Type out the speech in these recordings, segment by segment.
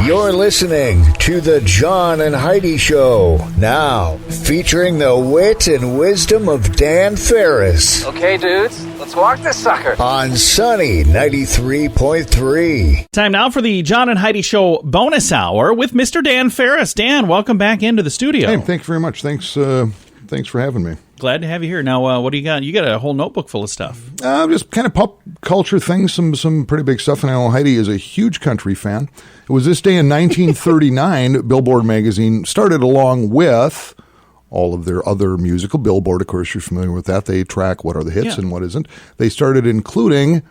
You're listening to the John and Heidi Show. Now, featuring the wit and wisdom of Dan Farris. Okay, dudes, let's walk this sucker. On Sunny 93.3. Time now for the John and Heidi Show bonus hour with Mr. Dan Farris. Dan, welcome back into the studio. Hey, thank you very much. Thanks for having me. Glad to have you here. Now, what do you got? You got a whole notebook full of stuff. Just kind of pop culture things, some pretty big stuff. And I know Heidi is a huge country fan. It was this day in 1939, Billboard magazine started along with all of their other musical. Billboard, of course, you're familiar with that. They track what are the hits and what isn't. They started including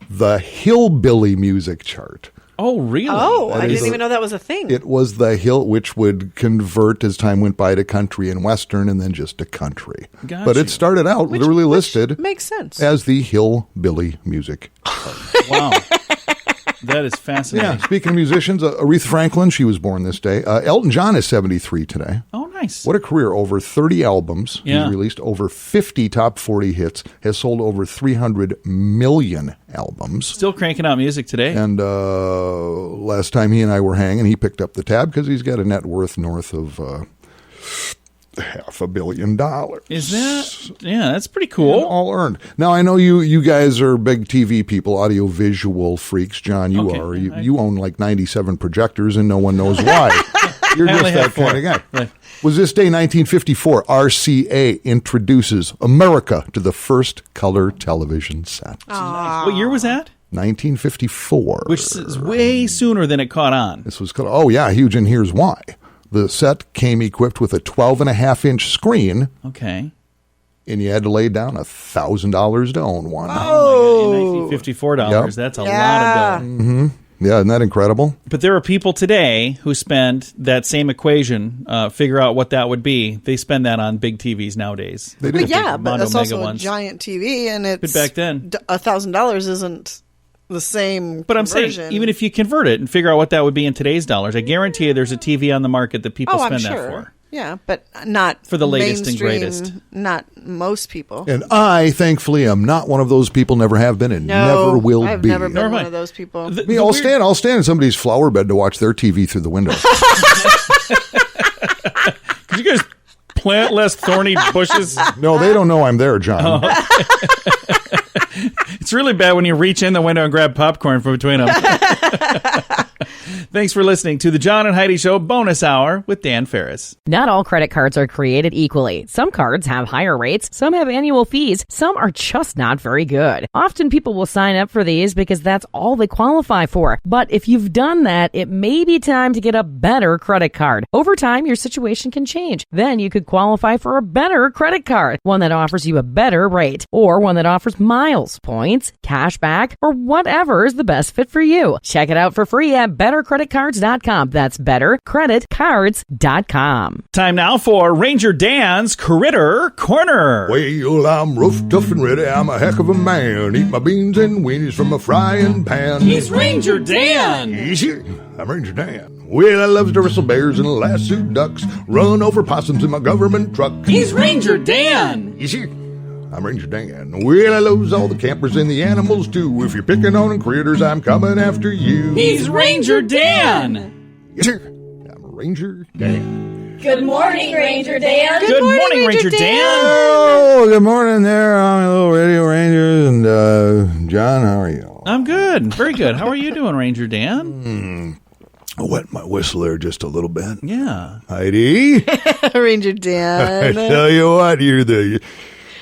the hillbilly music chart. Oh, really? Oh, I didn't even know that was a thing. It was the hill, which would convert as time went by to country and western and then just to country. Gotcha. But it started out literally listed makes sense as the hillbilly music chart. Wow. That is fascinating. Yeah, speaking of musicians, Aretha Franklin, she was born this day. Elton John is 73 today. Oh, nice. What a career. Over 30 albums. Yeah. He's released over 50 top 40 hits, has sold over 300 million albums. Still cranking out music today. And last time he and I were hanging, he picked up the tab because he's got a net worth north of $500 million. Is that? Yeah, that's pretty cool. All earned. Now, I know you guys are big TV people, audio-visual freaks. John, you are. You own like 97 projectors, and no one knows why. You're just that kind of guy. Right. Was this day 1954, RCA introduces America to the first color television set. Nice. What year was that? 1954. Which is way sooner than it caught on. This was called, huge, and here's why. The set came equipped with a 12.5-inch screen. Okay. And you had to lay down $1,000 to own one. Oh, my God. $1954. Yep. That's a lot of dough. Mm-hmm. Yeah, isn't that incredible? But there are people today who spend that same equation, figure out what that would be. They spend that on big TVs nowadays. They do. But yeah, but that's also ones. a giant TV, and it's But back then, $1,000 isn't the same. But I'm conversion. saying, even if you convert it and figure out what that would be in today's dollars, I guarantee you there's a TV on the market that people spend that for. Yeah, but not for the latest and mainstream, greatest. Not most people. And I, thankfully, am not one of those people, never have been, and never will I've be. never been one of those people. I'll stand in somebody's flower bed to watch their TV through the window. Could you guys plant less thorny bushes? No, they don't know I'm there, John. Oh. It's really bad when you reach in the window and grab popcorn from between them. Thanks for listening to the John and Heidi Show bonus hour with Dan Farris. Not all credit cards are created equally. Some cards have higher rates, some have annual fees, some are just not very good. Often people will sign up for these because that's all they qualify for. But if you've done that, it may be time to get a better credit card. Over time, your situation can change. Then you could qualify for a better credit card, one that offers you a better rate, or one that offers miles, points, cash back, or whatever is the best fit for you. Check it out for free at bettercreditcards.com. That's bettercreditcards.com. Time now for Ranger Dan's Critter Corner. Well, I'm rough, tough, and ready. I'm a heck of a man. Eat my beans and weenies from a frying pan. He's Ranger Dan. Easy. I'm Ranger Dan. Well, I love to wrestle bears and lasso ducks. Run over possums in my government truck. He's Ranger Dan. Easy. I'm Ranger Dan. Well, I loves all the campers and the animals, too. If you're picking on critters, I'm coming after you. He's Ranger Dan. Yes, sir. I'm Ranger Dan. Good morning, Ranger Dan. Good morning, Ranger Dan. Oh, good morning there. I'm a little Radio Rangers. And, John, how are you? I'm good. Very good. How are you doing, Ranger Dan? I wet my whistle there just a little bit. Yeah. Heidi? Ranger I Dan. tell you what, you're the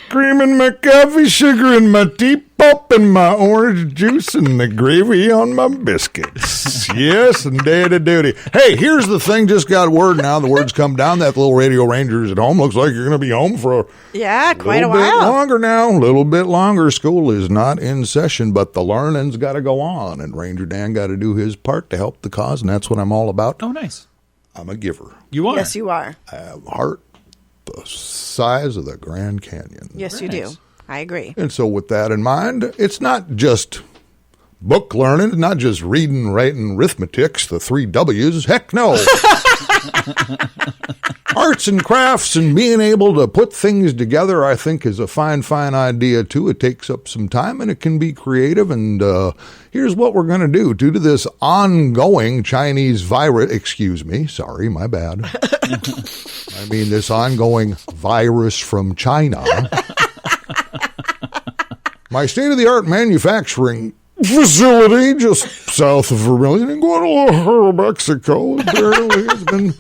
cream in my coffee, sugar in my tea, pop and my orange juice, and the gravy on my biscuits. Yes, and daddy duty. Hey, here's the thing. Just got word now. The word's come down that the little Radio Rangers at home. Looks like you're going to be home for quite a little bit while. longer now. A little bit longer. School is not in session, but the learning's got to go on, and Ranger Dan got to do his part to help the cause, and that's what I'm all about. Oh, nice. I'm a giver. You are. Yes, you are. I have a heart the size of the Grand Canyon. Yes, you do. I agree. And so with that in mind, it's not just book learning, it's not just reading, writing, arithmetics, the 3 W's. Heck no. Arts and crafts and being able to put things together, I think, is a fine idea, too. It takes up some time, and it can be creative. And here's what we're going to do. Due to this ongoing Chinese virus, excuse me, sorry, my bad. I mean, this ongoing virus from China. My state-of-the-art manufacturing facility just south of Vermilion in Guadalajara, Mexico, apparently has been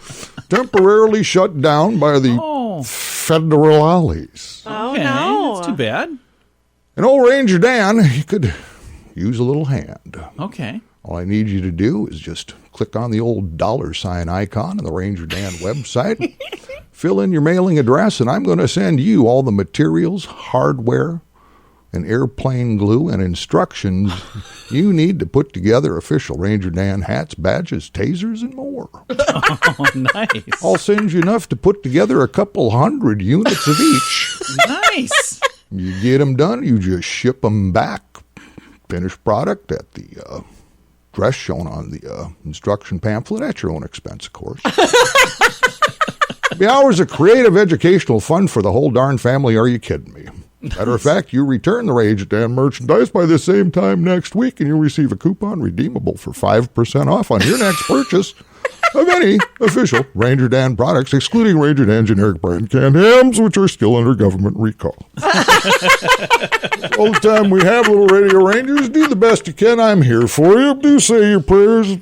temporarily shut down by the federales. Oh, Okay, no. that's too bad. And old Ranger Dan, he could use a little hand. Okay. All I need you to do is just click on the old $ icon on the Ranger Dan website, fill in your mailing address, and I'm going to send you all the materials, hardware, and airplane glue and instructions you need to put together official Ranger Dan hats, badges, tasers, and more. Oh, nice. I'll send you enough to put together a couple hundred units of each. Nice. You get them done, you just ship them back. Finished product at the dress shown on the instruction pamphlet at your own expense, of course. The hours of creative educational fun for the whole darn family. Are you kidding me? Matter of fact, you return the Ranger Dan merchandise by the same time next week, and you'll receive a coupon redeemable for 5% off on your next purchase of any official Ranger Dan products, excluding Ranger Dan generic brand canned hams, which are still under government recall. All the time we have, little Radio Rangers, do the best you can. I'm here for you. Do say your prayers.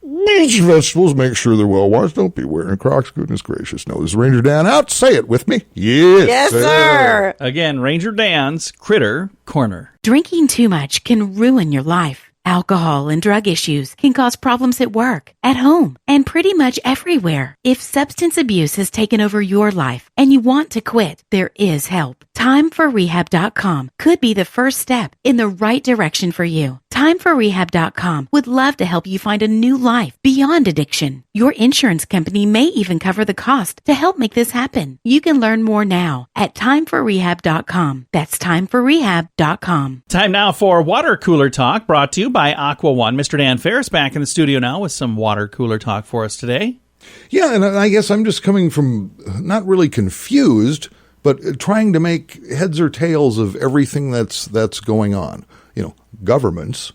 Eat your vegetables. Make sure they're well washed. Don't be wearing Crocs. Goodness gracious. No, this is Ranger Dan out. Say it with me. Yes, sir. Again, Ranger Dan's Critter Corner. Drinking too much can ruin your life. Alcohol and drug issues can cause problems at work, at home, and pretty much everywhere. If substance abuse has taken over your life and you want to quit, there is help. TimeForRehab.com could be the first step in the right direction for you. TimeForRehab.com would love to help you find a new life beyond addiction. Your insurance company may even cover the cost to help make this happen. You can learn more now at TimeForRehab.com. That's TimeForRehab.com. Time now for Water Cooler Talk, brought to you by Aqua One. Mr. Dan Farris back in the studio now with some water cooler talk for us today. Yeah, and I guess I'm just coming from not really confused, but trying to make heads or tails of everything that's going on. You know, governments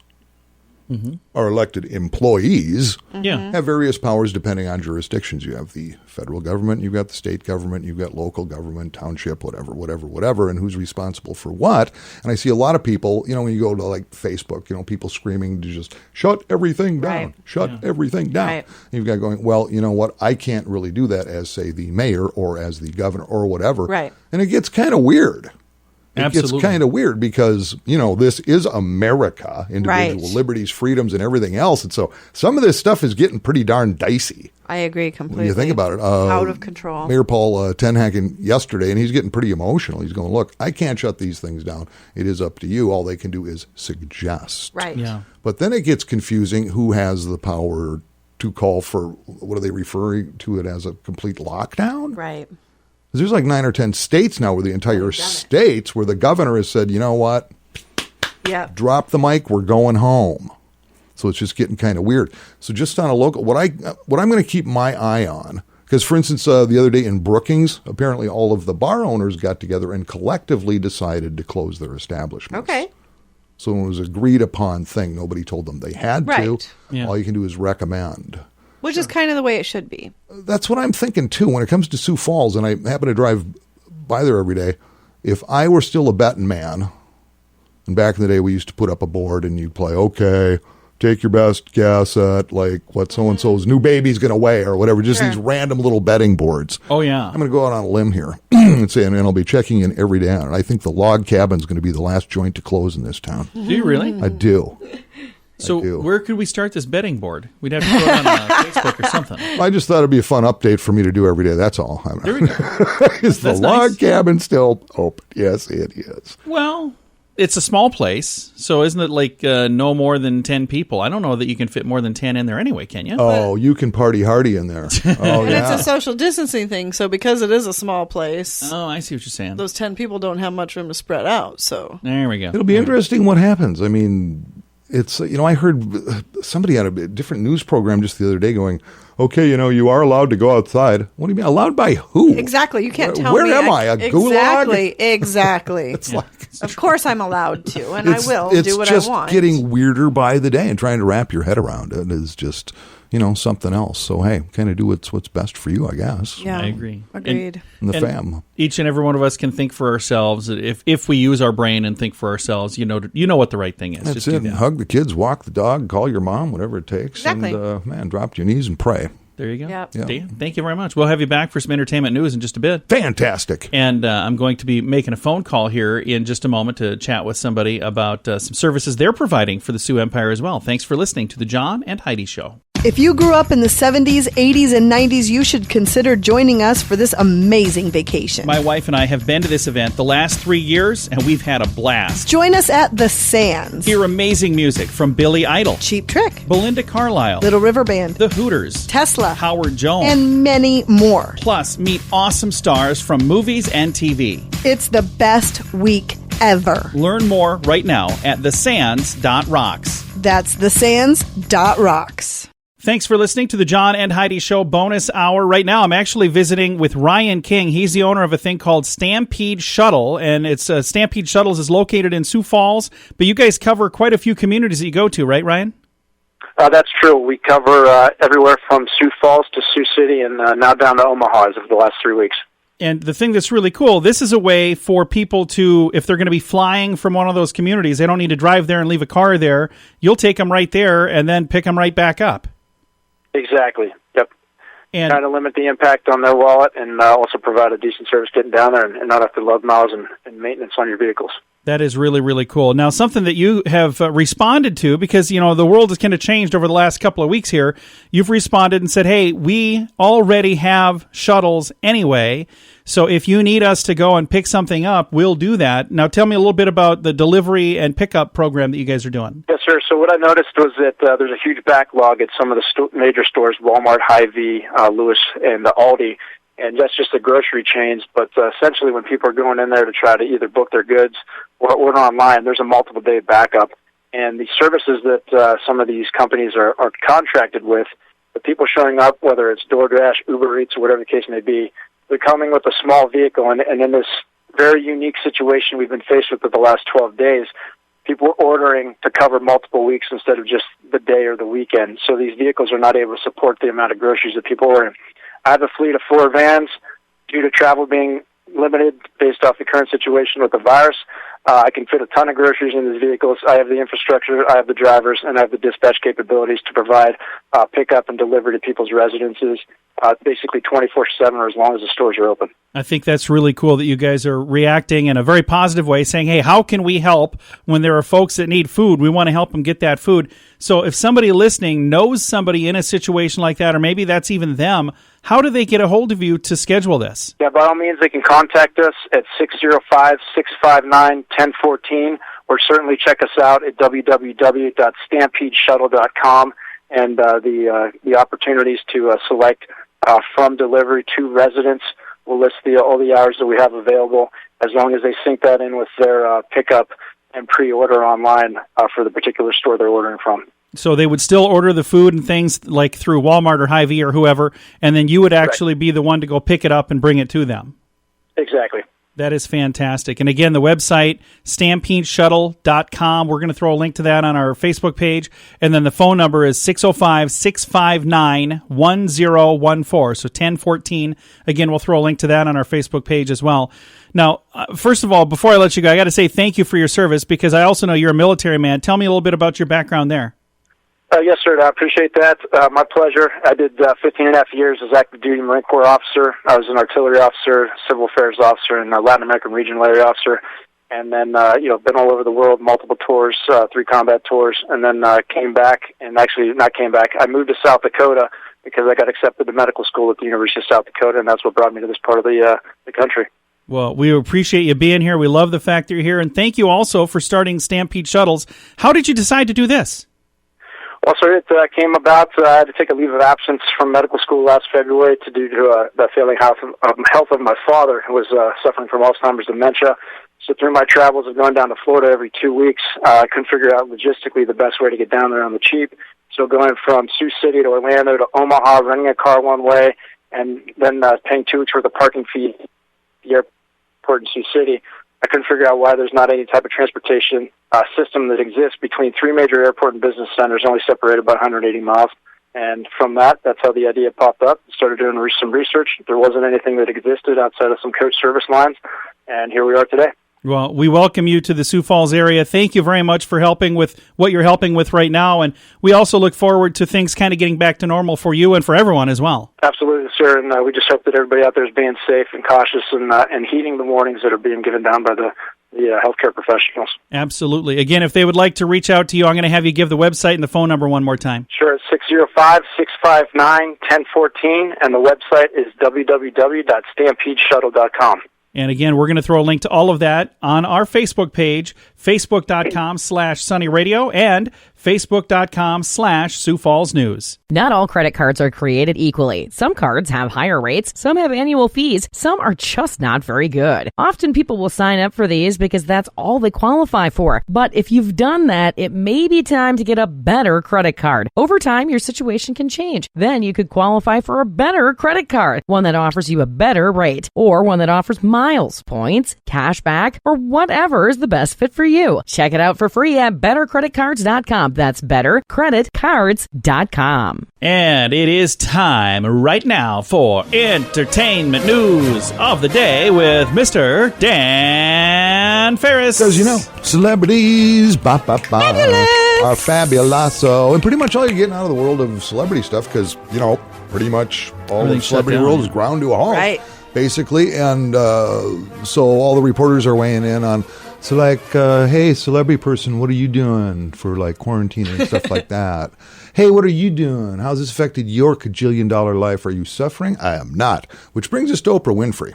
are elected employees, have various powers depending on jurisdictions. You have the federal government, you've got the state government, you've got local government, township, whatever, and who's responsible for what. And I see a lot of people, you know, when you go to like Facebook, you know, people screaming to just shut everything down, everything down. Right. And you've got going, well, you know what, I can't really do that as, say, the mayor or as the governor or whatever. Right. And it gets kind of weird. It gets kind of weird because, you know, this is America, individual liberties, freedoms, and everything else. And so some of this stuff is getting pretty darn dicey. I agree completely. When you think about it. Out of control. Mayor Paul Tenhaken yesterday, and he's getting pretty emotional. He's going, look, I can't shut these things down. It is up to you. All they can do is suggest. Right. Yeah. But then it gets confusing who has the power to call for, what are they referring to it as, a complete lockdown? Right. There's like 9 or 10 states now where the entire states where the governor has said, you know what? Yeah. Drop the mic. We're going home. So it's just getting kind of weird. So just on a local, what I'm going to keep my eye on, because for instance, the other day in Brookings, apparently all of the bar owners got together and collectively decided to close their establishments. Okay. So it was an agreed upon thing. Nobody told them they had to. Yeah. All you can do is recommend. Which is kind of the way it should be. That's what I'm thinking, too. When it comes to Sioux Falls, and I happen to drive by there every day, if I were still a betting man, and back in the day we used to put up a board and you'd play, okay, take your best guess at like what so-and-so's new baby's going to weigh or whatever, just these random little betting boards. Oh, yeah. I'm going to go out on a limb here and say, and I'll be checking in every day on it. I think the log cabin's going to be the last joint to close in this town. Do you really? I do. So where could we start this betting board? We'd have to throw it on Facebook or something. I just thought it'd be a fun update for me to do every day. That's all. There we go. Is the log cabin still open? Yes, it is. Well, it's a small place, so isn't it like no more than 10 people? I don't know that you can fit more than 10 in there anyway, can you? Oh, you can party hardy in there. Oh, and it's a social distancing thing, so because it is a small place. Oh, I see what you're saying. Those 10 people don't have much room to spread out, so. There we go. It'll be interesting what happens. I mean, It's, I heard somebody on a different news program just the other day going, okay, you are allowed to go outside. What do you mean? Allowed by who? Exactly. You can't tell me. me. Where am I? A gulag? Exactly. It's like, of course I'm allowed to, and I will do what I want. It's just getting weirder by the day, and trying to wrap your head around it is just, something else. So, hey, kind of do what's best for you, I guess. Yeah, I agree. Agreed. And the fam. Each and every one of us can think for ourselves. If we use our brain and think for ourselves, you know what the right thing is. That's just it. Do that. Hug the kids, walk the dog, call your mom, whatever it takes. Exactly. And, drop to your knees and pray. There you go. Yep. Yeah. Dan, thank you very much. We'll have you back for some entertainment news in just a bit. Fantastic. And I'm going to be making a phone call here in just a moment to chat with somebody about some services they're providing for the Sioux Empire as well. Thanks for listening to the John and Heidi Show. If you grew up in the 70s, 80s, and 90s, you should consider joining us for this amazing vacation. My wife and I have been to this event the last 3 years, and we've had a blast. Join us at the Sands. Hear amazing music from Billy Idol, Cheap Trick, Belinda Carlisle, Little River Band, The Hooters, Tesla, Howard Jones, and many more. Plus, meet awesome stars from movies and TV. It's the best week ever. Learn more right now at thesands.rocks. That's thesands.rocks. Thanks for listening to the John and Heidi Show bonus hour. Right now, I'm actually visiting with Ryan King. He's the owner of a thing called Stampede Shuttle, and it's Stampede Shuttles is located in Sioux Falls, but you guys cover quite a few communities that you go to, right, Ryan? That's true. We cover everywhere from Sioux Falls to Sioux City and now down to Omaha as of the last 3 weeks. And the thing that's really cool, this is a way for people to, if they're going to be flying from one of those communities, they don't need to drive there and leave a car there. You'll take them right there and then pick them right back up. Exactly. Yep. And trying to limit the impact on their wallet and also provide a decent service getting down there and not have to load miles and maintenance on your vehicles. That is really, really cool. Now, something that you have responded to, because, the world has kind of changed over the last couple of weeks here. You've responded and said, hey, we already have shuttles anyway, so if you need us to go and pick something up, we'll do that. Now, tell me a little bit about the delivery and pickup program that you guys are doing. Yes, sir. So what I noticed was that there's a huge backlog at some of the major stores, Walmart, Hy-Vee, Lewis, and Aldi. And that's just the grocery chains, but essentially when people are going in there to try to either book their goods or order online, there's a multiple-day backup. And the services that some of these companies are contracted with, the people showing up, whether it's DoorDash, Uber Eats, or whatever the case may be, they're coming with a small vehicle. And in this very unique situation we've been faced with for the last 12 days, people are ordering to cover multiple weeks instead of just the day or the weekend. So these vehicles are not able to support the amount of groceries that people order. I have a fleet of 4 vans due to travel being limited based off the current situation with the virus. I can fit a ton of groceries in these vehicles. I have the infrastructure, I have the drivers, and I have the dispatch capabilities to provide pickup and delivery to people's residences, basically 24/7 or as long as the stores are open. I think that's really cool that you guys are reacting in a very positive way, saying, hey, how can we help when there are folks that need food? We want to help them get that food. So if somebody listening knows somebody in a situation like that, or maybe that's even them, how do they get a hold of you to schedule this? Yeah, by all means, they can contact us at 605-659-1014, or certainly check us out at www.stampedeshuttle.com, and the opportunities to select from delivery to residents. We'll list all the hours that we have available, as long as they sync that in with their pickup and pre-order online for the particular store they're ordering from. So they would still order the food and things like through Walmart or Hy-Vee or whoever, and then you would actually be the one to go pick it up and bring it to them. Exactly. That is fantastic. And again, the website, stampedeshuttle.com. We're going to throw a link to that on our Facebook page. And then the phone number is 605-659-1014. So 1014. Again, we'll throw a link to that on our Facebook page as well. Now, first of all, before I let you go, I got to say thank you for your service, because I also know you're a military man. Tell me a little bit about your background there. Yes, sir. I appreciate that. My pleasure. I did 15 and a half years as active duty Marine Corps officer. I was an artillery officer, civil affairs officer, and a Latin American regional area officer. And then, been all over the world, multiple tours, 3 combat tours, and then came back, and actually not came back. I moved to South Dakota because I got accepted to medical school at the University of South Dakota, and that's what brought me to this part of the country. Well, we appreciate you being here. We love the fact that you're here. And thank you also for starting Stampede Shuttles. How did you decide to do this? Well, sir, it came about. I had to take a leave of absence from medical school last February due to the failing health of my father, who was suffering from Alzheimer's dementia. So through my travels of going down to Florida every 2 weeks, I couldn't figure out logistically the best way to get down there on the cheap. So going from Sioux City to Orlando to Omaha, renting a car one way, and then paying 2 weeks worth of parking fee at the airport in Sioux City, I couldn't figure out why there's not any type of transportation system that exists between 3 major airport and business centers, only separated by 180 miles. And from that's how the idea popped up. Started doing some research. There wasn't anything that existed outside of some coach service lines, and here we are today. Well, we welcome you to the Sioux Falls area. Thank you very much for helping with what you're helping with right now, and we also look forward to things kind of getting back to normal for you and for everyone as well. Absolutely, sir, and we just hope that everybody out there is being safe and cautious and heeding the warnings that are being given down by the healthcare professionals. Absolutely. Again, if they would like to reach out to you, I'm going to have you give the website and the phone number one more time. Sure, it's 605-659-1014, and the website is www.stampedeshuttle.com. And again, we're going to throw a link to all of that on our Facebook page, facebook.com/sunnyradio and facebook.com/Sioux Falls News. Not all credit cards are created equally. Some cards have higher rates, some have annual fees, some are just not very good. Often people will sign up for these because that's all they qualify for. But if you've done that, it may be time to get a better credit card. Over time, your situation can change. Then you could qualify for a better credit card, one that offers you a better rate, or one that offers miles, points, cash back, or whatever is the best fit for you. Check it out for free at bettercreditcards.com. That's bettercreditcards.com. And it is time right now for entertainment news of the day with Mr. Dan Farris. Because, celebrities are fabuloso. And pretty much all you're getting out of the world of celebrity stuff, because, pretty much all of the celebrity world is ground to a halt. Right. Basically, and so all the reporters are weighing in on, hey, celebrity person, what are you doing for, quarantine and stuff like that? Hey, what are you doing? How's this affected your $1,000,000,000 life? Are you suffering? I am not. Which brings us to Oprah Winfrey.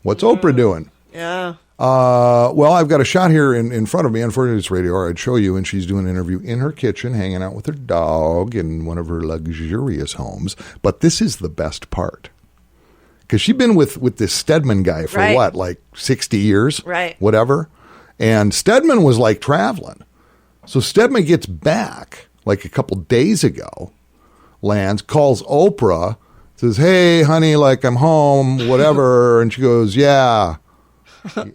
What's Oprah doing? Yeah. Well, I've got a shot here in front of me. Unfortunately, it's radio, or I'd show you, and she's doing an interview in her kitchen, hanging out with her dog in one of her luxurious homes. But this is the best part. Because she's been with this Stedman guy for what, 60 years? Right. Whatever. And Stedman was traveling. So Stedman gets back a couple days ago, lands, calls Oprah, says, hey, honey, I'm home, whatever. And she goes, yeah,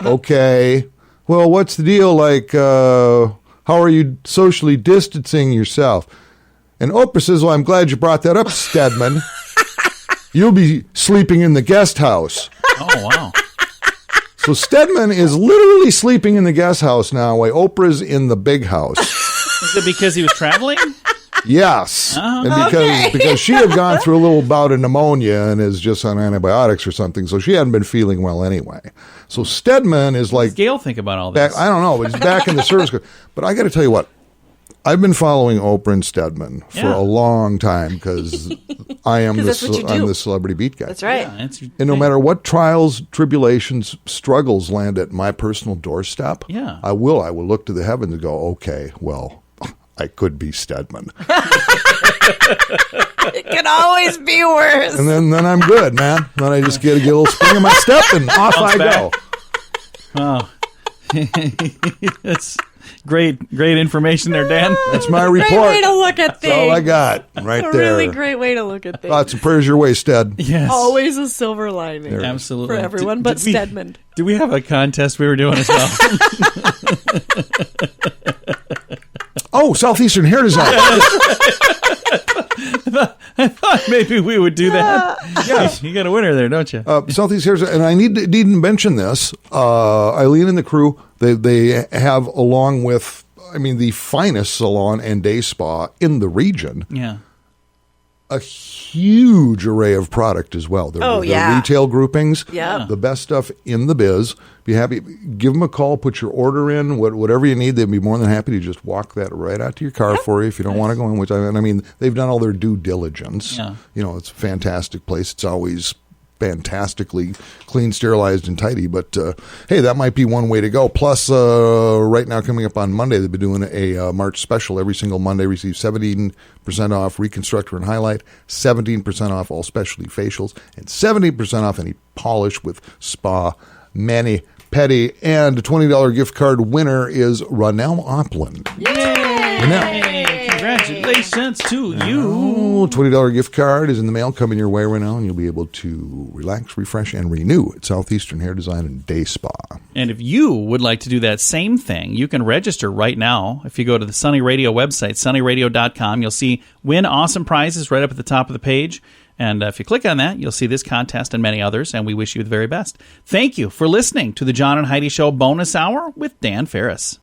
okay. Well, what's the deal? How are you socially distancing yourself? And Oprah says, well, I'm glad you brought that up, Stedman. You'll be sleeping in the guest house. Oh, wow. So Stedman is literally sleeping in the guest house now while Oprah's in the big house. Is it because he was traveling? Yes. And because she had gone through a little bout of pneumonia and is just on antibiotics or something, so she hadn't been feeling well anyway. So Stedman is What does Gail think about all this? I don't know, but he's back in the service. But I got to tell you what. I've been following Oprah and Stedman for a long time because I'm the celebrity beat guy. That's right. Yeah, and no matter what trials, tribulations, struggles land at my personal doorstep, I will look to the heavens and go, okay, well, I could be Stedman. It can always be worse. And then I'm good, man. Then I just get a little spring in my step and off I go. Oh. That's great information there, Dan. That's my report. Great way to look at things. That's all I got right a there. Really great way to look at things. Thoughts and prayers your way, Stead. Yes. Always a silver lining. Absolutely. For everyone but Stedman. Do we have a contest we were doing as well? Oh, Southeastern Hair Design. I thought maybe we would do that. Yeah. You got a winner there, don't you? Southeast Hair Design. And I need to mention this. Eileen and the crew, they have, along with, the finest salon and day spa in the region. Yeah. A huge array of product as well. They're retail groupings. Yeah. The best stuff in the biz. Be happy. Give them a call. Put your order in. Whatever you need, they'd be more than happy to just walk that right out to your car for you if you don't want to go in. Which they've done all their due diligence. Yeah. It's a fantastic place. It's always fantastically clean, sterilized, and tidy. But, hey, that might be one way to go. Plus, right now coming up on Monday, they've been doing a March special. Every single Monday receive 17% off Reconstructor and Highlight, 17% off all specialty facials, and 70% off any polish with spa Petty. And a $20 gift card winner is Ronell Opland. Yay! Congratulations to you. $20 gift card is in the mail coming your way right now, and you'll be able to relax, refresh, and renew at Southeastern Hair Design and Day Spa. And if you would like to do that same thing, you can register right now. If you go to the Sunny Radio website, sunnyradio.com, you'll see win awesome prizes right up at the top of the page. And if you click on that, you'll see this contest and many others, and we wish you the very best. Thank you for listening to the John and Heidi Show Bonus Hour with Dan Farris.